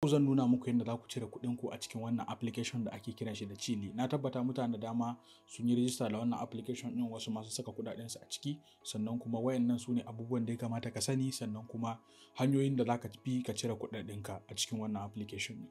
Zan nuna muku yadda za ku cire kuɗinku a cikin wannan application da ake kiran shi da Chilly. Na tabbata mutane da dama sun yi rijista da wannan application ɗin, wasu masu saka kuɗaɗensu a ciki, sannan kuma wayannan su ne abubuwan da ya kamata ka sani, sannan kuma hanyoyin da za ka bi ka cire kuɗaɗenka a cikin wannan application ɗin.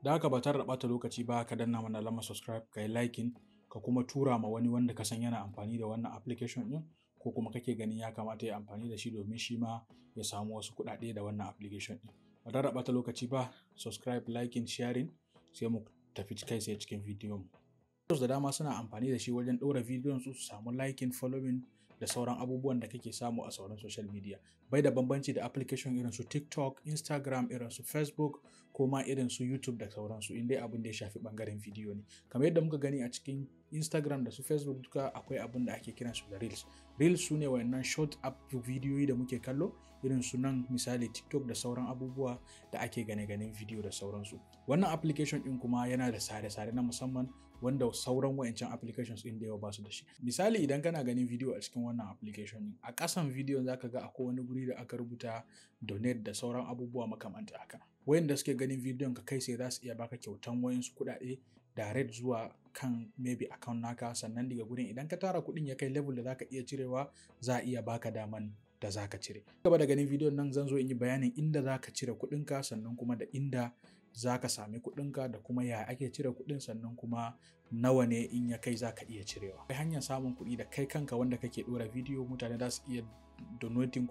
Da haka ba tare da ɓata lokaci ba, ka danna mana alamar subscribe, ka yi liking, ka kuma tura ma wani wanda ka san yana amfani da wannan application ɗin, ko kuma kake ganin ya kamata ya amfani da shi domin shi ma ya samu wasu kuɗaɗe da wannan application ɗin. Ba tare da ɓata lokaci ba, subscribe, liking, sharing, sai mu tafi kai sai cikin bidiyon. Da dama suna amfani da shi wajen ɗora bidiyon su samu liking, following da sauran abubuwan da kake samu a sauran social media. Bai da bambanci da application irin su TikTok, Instagram, irin su Facebook, ko ma irin su YouTube da sauransu, in dai abin da ya shafi ɓangaren bidiyo ne. Kamar yadda muka gani a cikin Instagram da su Facebook duka akwai abin da ake kiran su da Reels. Reels su ne wayannan short up bidiyoyi da muke kallo, irin su nan misali TikTok da sauran abubuwa da ake ganin bidiyo da sauransu. Wannan application ɗin kuma yana da sare-sare na musamman wanda sauran wayancan applications ɗin da yawa ba su da shi. Misali idan kana ganin bidiyo a cikin wannan application ɗin, a ƙasan bidiyon za ka ga akwai wani guri da aka rubuta donate da sauran abubuwa makamanta haka. Wayanda suke ganin bidiyon ka kai sai za su iya baka kyautan wayansu kuɗaɗe direct zuwa kan maybe account naka, sannan daga gurin idan ka tara kuɗin ya kai level da zaka iya cirewa, za a iya baka daman da zaka cire. Gaba da ganin bidiyon nan zan zo in yi bayanin inda zaka cire kuɗinka, sannan kuma da inda zaka sami kuɗinka, da kuma ya ake cire kuɗin, sannan kuma nawa ne in ya kai zaka iya cirewa. Akwai hanyar samun kuɗi da kai kanka wanda kake ɗora bidiyo, mutane za su iya donating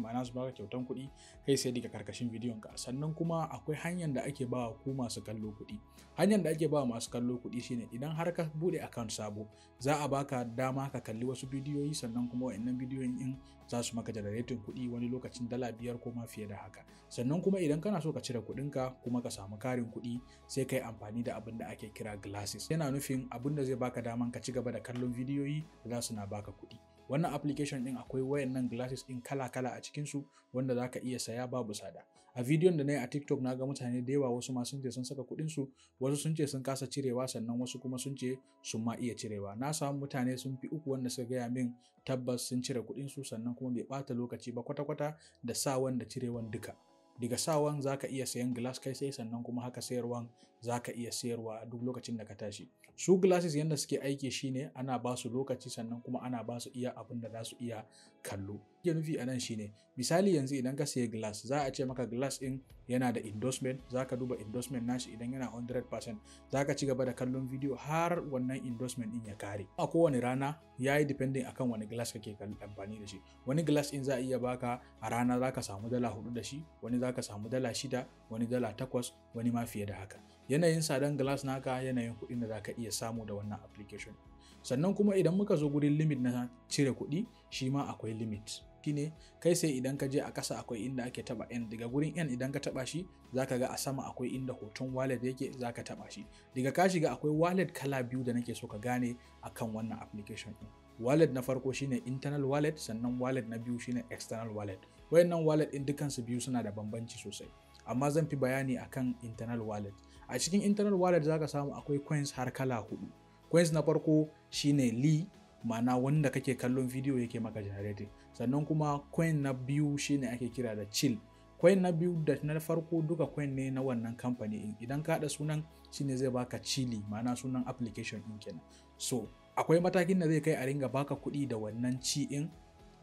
ma'ana su baka kyautan kuɗi kai sai daga karkashin bidiyon ka. Sannan kuma akwai hanyar da ake bawa ku masu kallo kuɗi. Hanyar da ake bawa masu kallo kuɗi shine idan har ka bude account sabo, za a baka dama ka kalli wasu bidiyoyi, sannan kuma wayannan bidiyoyin in za su maka generating kuɗi, wani lokacin $5 ko ma fiye da haka. Sannan kuma idan kana so ka cire kuɗinka kuma ka samu karin kuɗi, sai kai amfani da abin da ake kira glasses. Yana nufin abin da zai baka daman ka ci gaba da kallon bidiyoyi da za su na baka kuɗi. Wannan application ɗin akwai wayannan glasses ɗin kala-kala a cikinsu wanda za ka iya saya babu tsada. A bidiyon da na yi a TikTok na ga mutane da yawa, wasu ma sun ce sun saka kuɗinsu, wasu sun ce sun kasa cirewa, sannan wasu kuma sun ce sun ma iya cirewa. Na samu mutane sun fi 3 wanda suka gaya min tabbas sun cire kuɗinsu, sannan kuma bai ɓata lokaci ba kwata-kwata da sawan da cirewan duka. Daga sawan za ka iya sayan glass kai sai, sannan kuma haka sayarwan za ka iya sayarwa a duk lokacin da ka tashi. Su glasses yadda suke aiki shine ana ba su lokaci, sannan kuma ana ba su iya abin da za su iya kallo. Ke nufi a nan shine misali yanzu idan ka sayi glass, za a ce maka glass ɗin yana da endorsement, za ka duba endorsement nashi, idan yana 100% za ka ci gaba da kallon video har wannan endorsement ɗin ya kare. A kowane rana ya yi depending akan wani glass kake amfani da shi. Wani glass ɗin za a iya baka a rana za ka samu $4 da shi, wani za ka samu $6, wani $8, wani ma fiye da haka. Yanayin sadan glass naka, yanayin kuɗin da za ka iya samu da wannan application. Sannan kuma idan muka zo gurin limit na cire kuɗi, shi ma akwai limit. Shine kai sai idan ka je a ƙasa akwai inda ake taba N, daga gurin N idan ka taba shi zaka ga a sama akwai inda hoton wallet yake, zaka taba shi. Daga ka shiga akwai wallet kala biyu da nake so ka gane akan wannan application din. Wallet na farko shine internal wallet, sannan wallet na biyu shine external wallet. Wayannan wallet din dukan su biyu suna da bambanci sosai, amma zan fi bayani akan internal wallet. A cikin internal wallet zaka samu akwai coins har kala 4. Coins na farko shine Li, ma'ana wanda kake kallon video yake maka generating. Sannan kuma coin na biyu shine ake kira da Chill. Coin na biyu da na farko duka coin ne na wannan company. Idan ka haɗa sunan shine zai baka Chilly, ma'ana sunan application ɗin kenan. So akwai matakin da zai kai a ringa baka kuɗi da wannan ci in,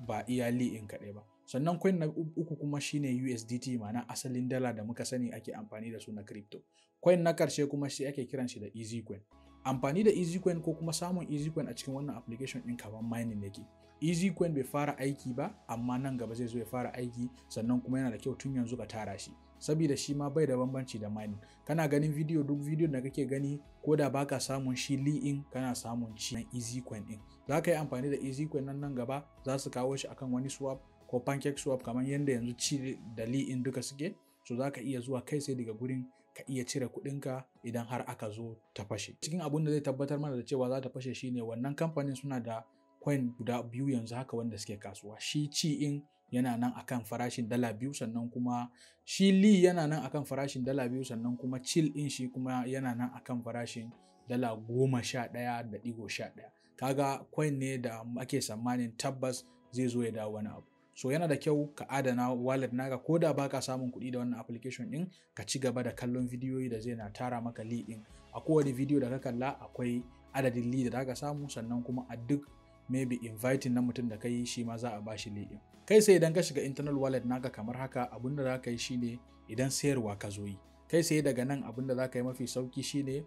ba iya Li in kaɗai ba. Sannan coin na uku kuma shine USDT, ma'ana asalin dala da muka sani ake amfani da su na crypto. Coin na karshe kuma shi ake kiran shi da EasyCoin. Amfani da EasyCoin ko kuma samun EasyCoin a cikin wannan application ɗin kamar mining yake. EasyCoin bai fara aiki ba, amma nan gaba zai zo ya fara aiki, sannan kuma yana da kyau tun yanzu ka tara shi, saboda shi ma bai da bambanci da mining. Kana ganin video, duk video da kake gani ko da baka samun shi Li-in, kana samun ci na EasyCoin ɗin. Za ka yi amfani da EasyCoin nan gaba, za su kawo shi akan wani swap ko pancake swap kamar yadda yanzu ci da Li-in duka suke. So za ka iya zuwa kai sai daga gurin ka iya cire kuɗinka idan har aka zo ta fashe. Cikin abun da zai tabbatar mana da cewa za ta fashe shine wannan kamfanin suna da coin guda biyu yanzu haka wanda suke kasuwa. Shi ci in yana nan akan farashin $2, sannan kuma shi Li yana nan akan farashin $2, sannan kuma Chill in shi kuma yana nan akan farashin $11.11. Kaga coin ne da ake tsammanin tabbas zai zo ya dawo wani abu. so yana da kyau ka adana wallet naka ko da baka samun kuɗi da wannan application ɗin, ka ci gaba da kallon bidiyoyi da zai na tara maka li ɗin. A kowane bidiyo da ka kalla akwai adadin li da zaka samu, sannan kuma a duk maybe inviting na mutum da ka yi shi ma za a bashi li ɗin. Kai sai idan ka shiga internal wallet naka kamar haka, abin da za ka yi shine idan sayarwa ka zo yi, kai sai daga nan abin da za ka yi mafi sauki shine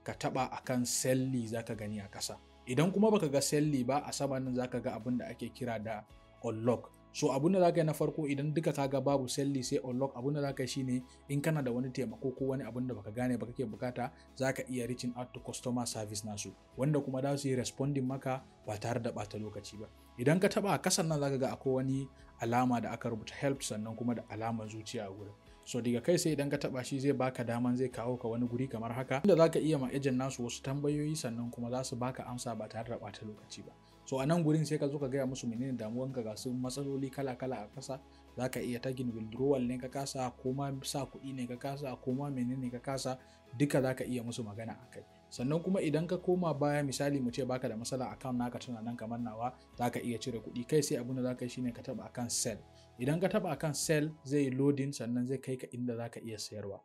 ka taba akan selli za ka gani a ƙasa. Idan kuma baka ga selli ba, a sama nan za ka ga abin da ake kira da unlock. So abin da za ka yi na farko idan duka ka ga babu selli sai unlock, abin da za ka yi shine in kana da wani taimako ko wani abin da baka gane ba kake bukata, za ka iya reaching out to customer service nasu, wanda kuma za su yi responding maka ba tare da bata lokaci ba. Idan ka taba a kasan nan za ka ga akwai wani alama da aka rubuta help sannan kuma da alamar zuciya a gurin. So daga kai sai idan ka taba shi zai baka daman zai kawo ka wani guri kamar haka, inda za ka iya ma ejen nasu wasu tambayoyi sannan kuma za su baka amsa ba tare da bata lokaci ba. So a nan gurin sai ka zo ka gaya musu menene damuwanka, ga su matsaloli kala-kala a kasa, za ka iya tagin withdrawal ne ka kasa, ko ma sa kuɗi ne ka kasa, ko ma menene ka kasa, duka za ka iya musu magana a kai. Sannan kuma idan ka koma baya, misali mu ce baka da matsala account naka tana nan kamar nawa, za ka iya cire kuɗi. Kai sai abin da za ka yi shine ka taba akan sell. Idan ka taba akan sell zai yi loading sannan zai kai ka inda za ka iya sayarwa.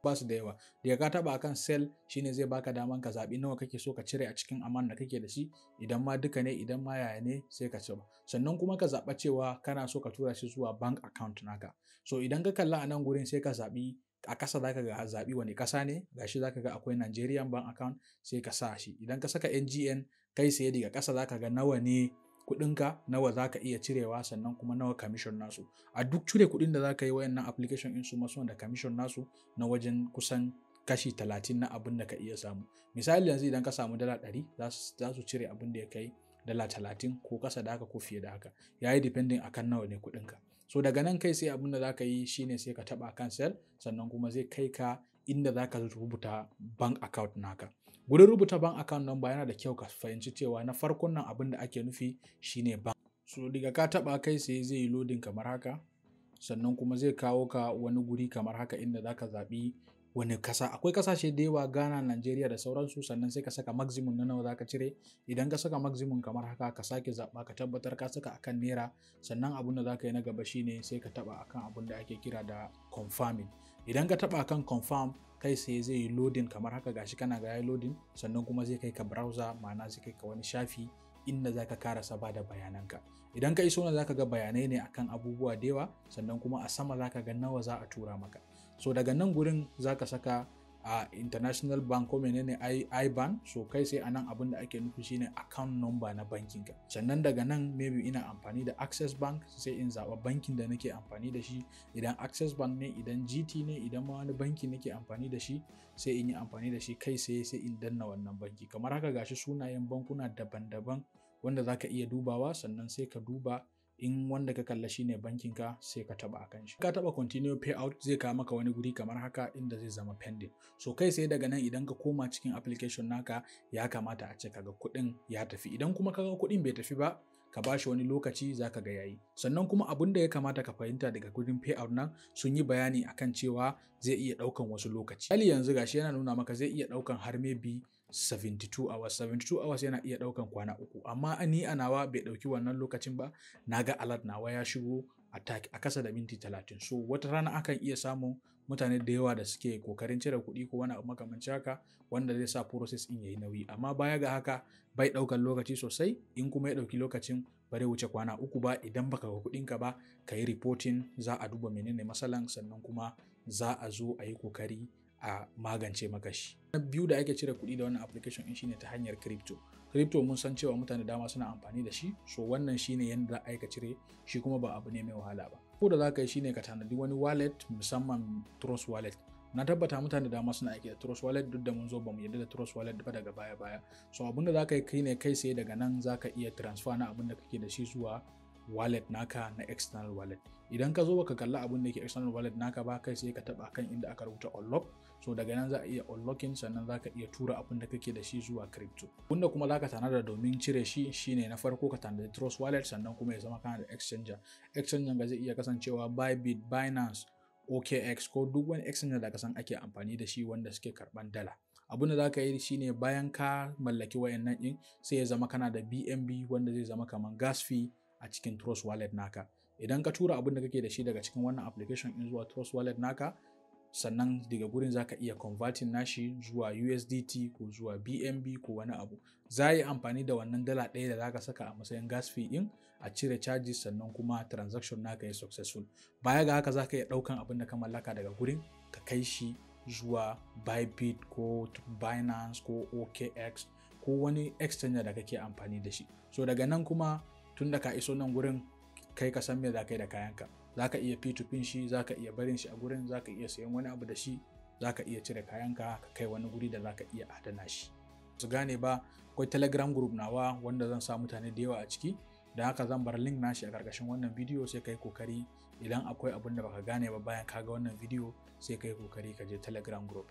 Ba su da yawa. Daga ka taba akan sell shine zai baka daman ka zaɓi nawa kake so ka cire a cikin amount da kake da shi, idan ma duka ne idan ma yaya ne sai ka cire. Sannan kuma ka zaɓa cewa kana so ka tura shi zuwa bank account naka. So idan ka kalla a nan gurin sai ka zaɓi a ƙasa, za ka ga zaɓi wani ƙasa ne, gashi za ka ga akwai Nigerian bank account sai ka sa shi. Idan ka saka NGN kai sai daga ƙasa za ka ga nawa ne kuɗinka, nawa za ka iya cirewa, sannan kuma nawa commission nasu. A duk cire kuɗin da za ka yi wayannan application ɗin su masu da commission nasu na wajen kusan kashi 30 na abin da ka iya samu. Misali yanzu idan ka samu dala 100 za su cire abin da ya kai dala 30 ko ƙasa da haka ko fiye da haka. Ya yi depending akan nawa ne kuɗinka. So daga nan kai sai abin da za ka yi shine sai ka taɓa cancel, sannan kuma zai kai ka inda za ka rubuta bank account naka. Gurin rubuta bank account number yana da kyau ka fahimci cewa na farkon nan abin da ake nufi shine bank. So daga ka taɓa kai sai zai yi loading kamar haka, sannan kuma zai kawo ka wani guri kamar haka inda za ka zaɓi wani kasa. Akwai kasashe da yawa, Ghana, Nigeria da sauransu, sannan sai ka saka maximum na nawa za ka cire. Idan ka saka maximum kamar haka, ka sake zaɓa ka tabbatar ka saka akan naira, sannan abin da za ka yi na gaba shine sai ka taɓa akan abin da ake kira da confirming. Idan ka taɓa akan confirm kai sai zai yi loading kamar haka, gashi kana ga yayi loading, sannan kuma zai kai ka browser, ma'ana zai kai ka wani shafi inda za ka karasa ba da bayananka. Idan ka iso na za ka ga bayanai ne akan abubuwa da yawa, sannan kuma a sama za ka ga nawa za a tura maka. So daga nan gurin za ka saka a international bank ko menene IBAN. So kai sai anan abin da ake nufi shine account number na bankinka. Sannan daga nan maybe ina amfani da Access Bank, sai in zaɓa bankin da nake amfani da shi. Idan Access Bank ne, idan GT ne, idan ma wani banki nake amfani da shi, sai in yi amfani da shi kai sai in danna wannan banki. Kamar haka gashi sunayen bankuna daban-daban wanda za ka iya dubawa, sannan sai ka duba in wanda ka kalla shine bankinka sai ka taba akan shi. Ka taba continue payout zai kawo maka wani guri kamar haka inda zai zama pending. So kai sai daga nan idan ka koma cikin application naka, ya kamata a ce kaga kuɗin ya tafi. Idan kuma kaga kuɗin bai tafi ba, ka bashi wani lokaci za ka ga yayi. Sannan kuma abin da ya kamata ka fahimta daga gurin payout nan, sun yi bayani akan cewa zai iya ɗaukan wasu lokaci. Hali yanzu gashi yana nuna maka zai iya ɗaukan har maybe 72 hours. 72 hours yana iya ɗaukan kwana 3, amma ni a nawa bai ɗauki wannan lokacin ba. Na ga alert nawa ya shigo a kasa da minti 30. So wata rana akan iya samun mutane da yawa da suke kokarin cire kuɗi ko wani abu makamancin haka, wanda zai sa process in yayi nauyi. Amma baya ga haka bai ɗaukan lokaci sosai. In kuma ya ɗauki lokacin ba zai wuce kwana 3 ba. Idan baka ga kuɗinka ba, ka yi reporting, za a duba menene matsalan, sannan kuma za a zo a yi kokari a magance maka shi. Na biyu da ake cire kuɗi da wannan application in shine ta hanyar crypto. Crypto mun san cewa mutane dama suna amfani da shi, so wannan shine yanda za a yi ka cire shi, kuma ba abu ne mai wahala ba. Ko da za ka yi shine ka tanadi wani wallet, musamman Trust Wallet. Na tabbata mutane dama suna aiki da Trust Wallet, duk da mun zo ba mu yarda da Trust Wallet ba daga baya. So abinda za ka yi kai ne kai sai daga nan za ka iya transfer na abin da kake da shi zuwa wallet naka na external wallet. Idan ka zo baka kalla abin da ke external wallet naka ba, kai sai ka taba kan inda aka rubuta unlock. So daga nan za a iya unlocking, sannan za ka iya tura abin da kake da shi zuwa crypto. Wanda kuma za ka tanada domin cire shi shine na farko ka tanada Trust Wallet, sannan kuma ya zama kana da exchanger. Exchanger ga zai iya kasancewa Bybit, Binance, OKX ko duk wani exchanger da ka san ake amfani da shi wanda suke karban dala. Abin da za ka yi shine bayan ka mallaki wayannan din, sai ya zama kana da BNB wanda zai zama kaman gas fee a cikin Trust Wallet naka. idan ka tura abin da kake da shi daga cikin wannan application in zuwa Trust Wallet naka, sannan daga gurin za ka iya converting nashi zuwa USDT ko zuwa BNB ko wani abu. Za yi amfani da wannan dala ɗaya da za ka saka a matsayin gas fee in a cire charges, sannan kuma transaction naka ya successful. Baya ga haka za ka iya ɗaukan abin da ka mallaka daga gurin ka kai shi zuwa Bybit ko Binance ko OKX ko wani exchange da kake amfani da shi. So daga nan kuma tun da ka iso nan gurin kai ka san me za ka yi da kayanka. Za ka iya P2P shi, za ka iya barin shi a gurin, za ka iya sayan wani abu da shi, za ka iya cire kayanka ka kai wani guri da za ka iya adana shi. Su gane ba, akwai Telegram group nawa wanda zan sa mutane da yawa a ciki, da haka zan bar link nashi a ƙarƙashin wannan bidiyo, sai ka yi kokari idan akwai abin da baka gane ba bayan ka ga wannan bidiyo sai ka yi kokari ka je Telegram group.